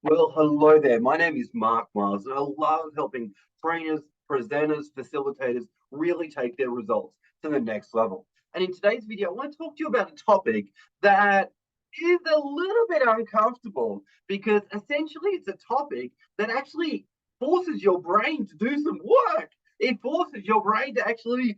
Well, hello there. My name is Mark Miles, and I love helping trainers, presenters, facilitators really take their results to the next level. And in today's video, I want to talk to you about a topic that is a little bit uncomfortable because essentially it's a topic that actually forces your brain to do some work. It forces your brain to actually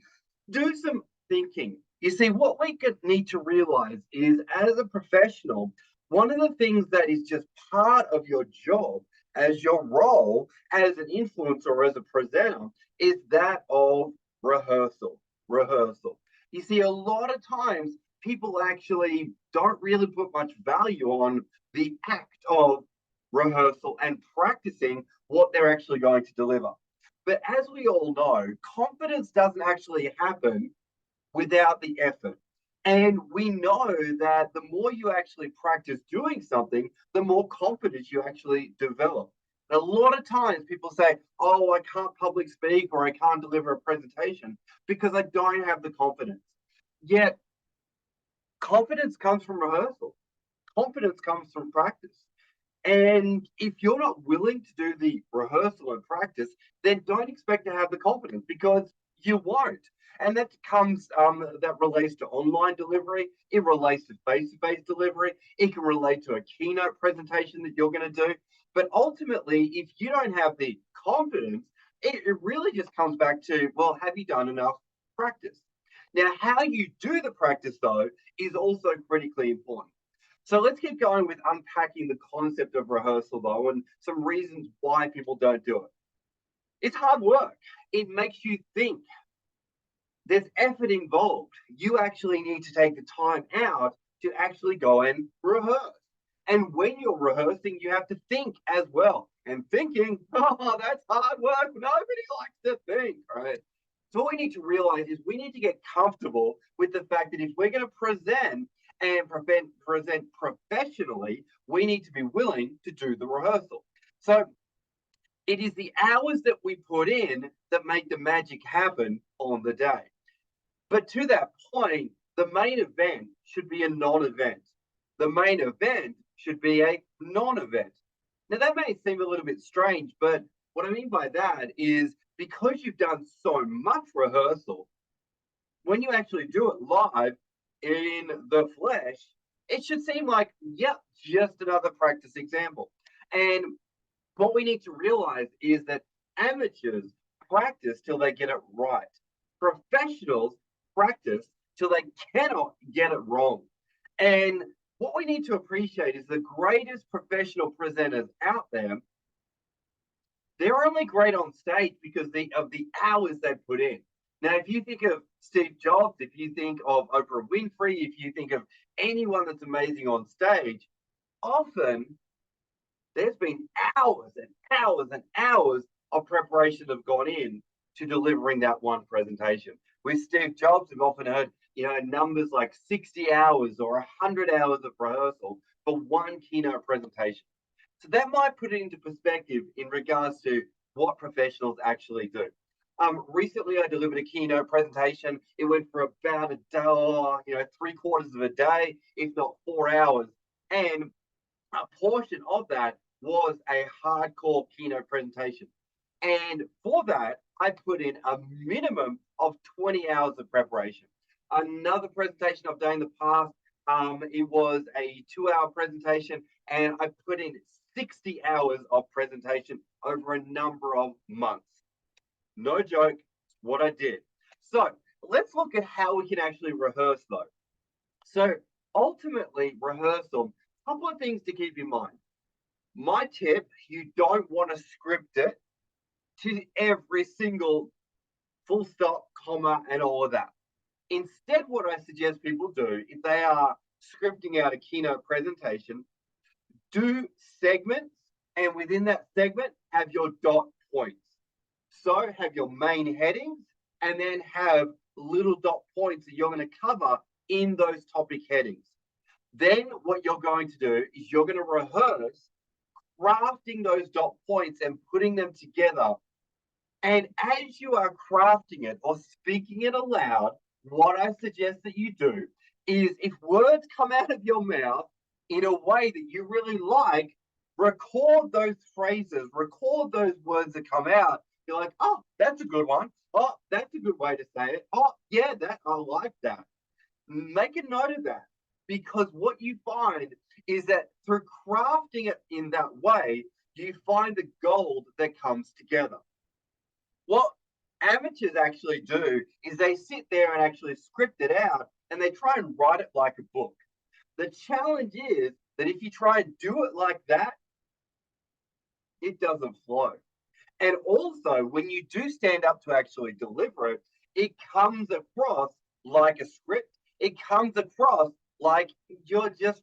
do some thinking. You see, what we need to realize is as a professional, one of the things that is just part of your job as your role as an influencer or as a presenter is that of rehearsal. Rehearsal. You see, a lot of times people actually don't really put much value on the act of rehearsal and practicing what they're actually going to deliver. But as we all know, confidence doesn't actually happen without the effort. And we know that the more you actually practice doing something, the more confidence you actually develop. And a lot of times people say, oh, I can't public speak or I can't deliver a presentation because I don't have the confidence. Yet, confidence comes from rehearsal, confidence comes from practice. And if you're not willing to do the rehearsal and practice, then don't expect to have the confidence because you won't. And that relates to online delivery. It relates to face-to-face delivery. It can relate to a keynote presentation that you're going to do. But ultimately, if you don't have the confidence, it really just comes back to, well, have you done enough practice? Now, how you do the practice, though, is also critically important. So let's keep going with unpacking the concept of rehearsal, though, and some reasons why people don't do it. It's hard work. It makes you think. There's effort involved. You actually need to take the time out to actually go and rehearse. And when you're rehearsing, you have to think as well. And thinking, oh, that's hard work. Nobody likes to think, right? So what we need to realize is we need to get comfortable with the fact that if we're going to present and present professionally, we need to be willing to do the rehearsal. So it is the hours that we put in that make the magic happen on the day. But to that point, the main event should be a non-event. The main event should be a non-event. Now that may seem a little bit strange, but what I mean by that is because you've done so much rehearsal, when you actually do it live in the flesh, it should seem like, yep, just another practice example. And what we need to realize is that amateurs practice till they get it right. Professionals practice till they cannot get it wrong. And what we need to appreciate is the greatest professional presenters out there, they're only great on stage because of the hours they put in. Now, if you think of Steve Jobs, if you think of Oprah Winfrey, if you think of anyone that's amazing on stage, often there's been hours and hours and hours of preparation have gone in to delivering that one presentation. With Steve Jobs, we've often heard, numbers like 60 hours or 100 hours of rehearsal for one keynote presentation. So that might put it into perspective in regards to what professionals actually do. Recently, I delivered a keynote presentation. It went for about a day, 3/4 of a day, if not 4 hours. And a portion of that was a hardcore keynote presentation. And for that, I put in a minimum of 20 hours of preparation. Another presentation I've done in the past, it was a 2 hour presentation, and I put in 60 hours of presentation over a number of months. No joke, what I did. So let's look at how we can actually rehearse though. So ultimately, rehearsal, a couple of things to keep in mind. My tip, you don't want to script it to every single full stop, comma, and all of that. Instead, what I suggest people do, if they are scripting out a keynote presentation, do segments, and within that segment, have your dot points. So have your main headings, and then have little dot points that you're going to cover in those topic headings. Then what you're going to do is you're going to rehearse crafting those dot points and putting them together. And as you are crafting it or speaking it aloud, what I suggest that you do is if words come out of your mouth in a way that you really like, Record those phrases, record those words that come out. You're like, oh, that's a good one. Oh, that's a good way to say it. Oh, yeah, that I like that. Make a note of that, because what you find is that through crafting it in that way, you find the gold that comes together. What amateurs actually do is they sit there and actually script it out and they try and write it like a book. The challenge is that if you try and do it like that, it doesn't flow. And also, when you do stand up to actually deliver it, it comes across like a script. It comes across like you're just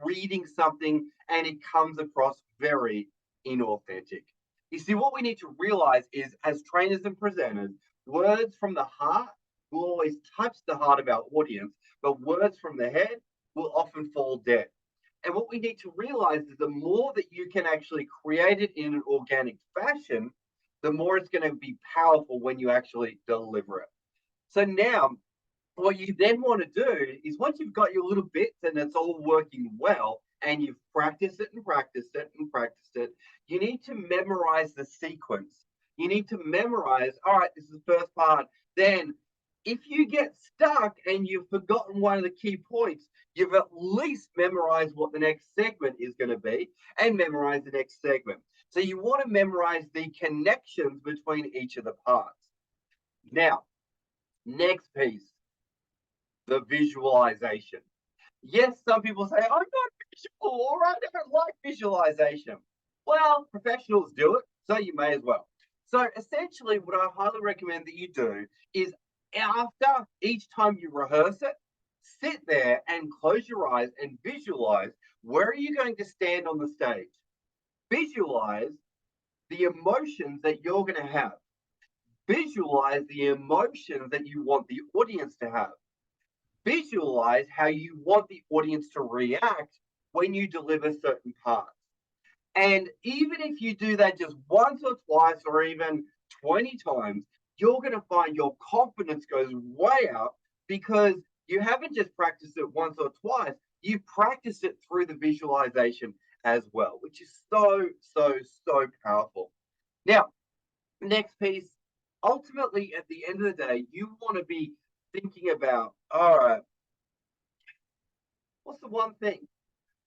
reading something, and it comes across very inauthentic. You see, what we need to realize is, as trainers and presenters, words from the heart will always touch the heart of our audience, but words from the head will often fall dead. And what we need to realize is the more that you can actually create it in an organic fashion, the more it's going to be powerful when you actually deliver it. So now, what you then want to do is, once you've got your little bits and it's all working well, and you've practiced it and practiced it and practiced it, you need to memorize the sequence. You need to memorize, all right, this is the first part. Then, if you get stuck and you've forgotten one of the key points, you've at least memorized what the next segment is going to be and memorize the next segment. So you want to memorize the connections between each of the parts. Now, next piece, the visualization. Yes, some people say, I'm not visual, all right, I don't like visualization. Well, professionals do it, so you may as well. So essentially, what I highly recommend that you do is, after each time you rehearse it, sit there and close your eyes and visualize, where are you going to stand on the stage. Visualize the emotions that you're going to have. Visualize the emotions that you want the audience to have. Visualize how you want the audience to react when you deliver certain parts. And even if you do that just once or twice or even 20 times, you're going to find your confidence goes way up, because you haven't just practiced it once or twice, you practiced it through the visualization as well, which is so, so, so powerful. Now, next piece, ultimately, at the end of the day, you want to be thinking about, all right, what's the one thing?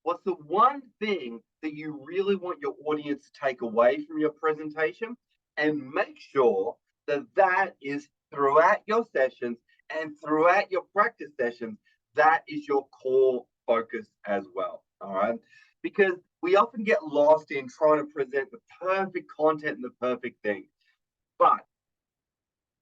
What's the one thing that you really want your audience to take away from your presentation? And make sure that that is throughout your sessions and throughout your practice sessions. That is your core focus as well. All right. Because we often get lost in trying to present the perfect content and the perfect thing. But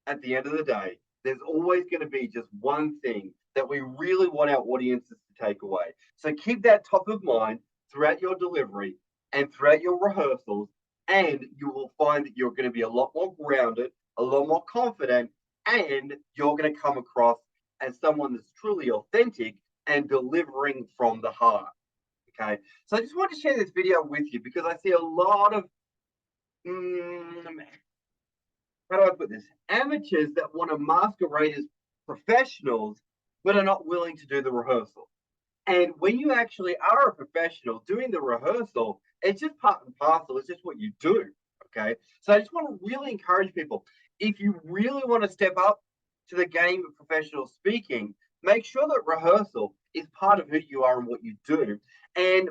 at the end of the day, there's always going to be just one thing that we really want our audiences to take away. So keep that top of mind throughout your delivery and throughout your rehearsals, and you will find that you're going to be a lot more grounded, a lot more confident, and you're going to come across as someone that's truly authentic and delivering from the heart. Okay, so I just want to share this video with you because I see a lot of how do I put this? Amateurs that want to masquerade as professionals, but are not willing to do the rehearsal. And when you actually are a professional doing the rehearsal, it's just part and parcel. It's just what you do. Okay. So I just want to really encourage people, if you really want to step up to the game of professional speaking, make sure that rehearsal is part of who you are and what you do. And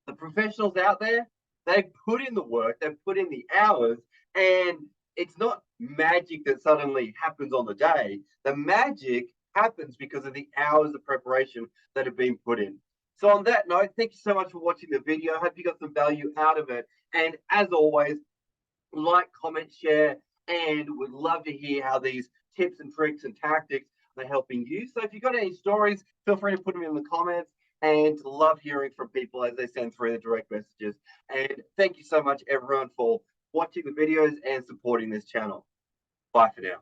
the professionals out there, they put in the work, they put in the hours, and it's not magic that suddenly happens on the day. The magic happens because of the hours of preparation that have been put in. So on that note, thank you so much for watching the video. I hope you got some value out of it. And as always, like, comment, share, and would love to hear how these tips and tricks and tactics are helping you. So if you've got any stories, feel free to put them in the comments, and love hearing from people as they send through the direct messages. And thank you so much, everyone, for watching the videos and supporting this channel. Bye for now.